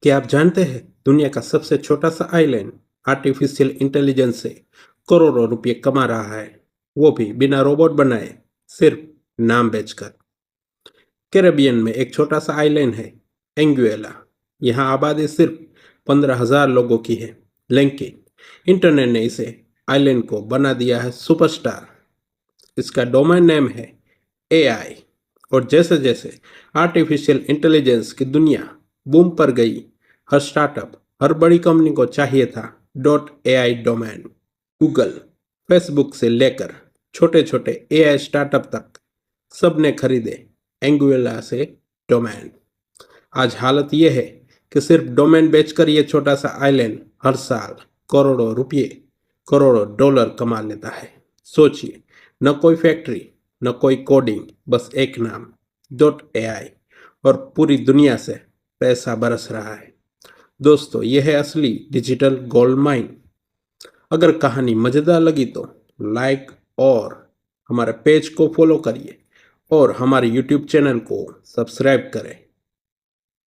क्या आप जानते हैं दुनिया का सबसे छोटा सा आइलैंड आर्टिफिशियल इंटेलिजेंस से करोड़ों रुपए कमा रहा है, वो भी बिना रोबोट बनाए, सिर्फ नाम बेचकर। कैरेबियन में एक छोटा सा आइलैंड है, एंगुएला। यहाँ आबादी सिर्फ 15,000 लोगों की है, लेकिन इंटरनेट ने इसे आइलैंड को बना दिया है सुपरस्टार। इसका डोमेन नेम है एआई। और जैसे जैसे आर्टिफिशियल इंटेलिजेंस की दुनिया बूम पर गई, हर स्टार्टअप, हर बड़ी कंपनी को चाहिए था dot AI domain. Google, Facebook से लेकर छोटे छोटे एआई स्टार्टअप तक सबने खरीदे एंगुएला से डोमेन। आज हालत यह है कि सिर्फ डोमेन बेचकर ये छोटा सा आइलैंड हर साल करोड़ों रुपये, करोड़ों डॉलर कमा लेता है। सोचिए, न कोई फैक्ट्री, न कोई कोडिंग, बस एक नाम डॉट एआई, और पूरी दुनिया से पैसा बरस रहा है। दोस्तों, यह है असली डिजिटल गोल्ड माइन। अगर कहानी मज़ेदार लगी तो लाइक और हमारे पेज को फॉलो करिए और हमारे यूट्यूब चैनल को सब्सक्राइब करें।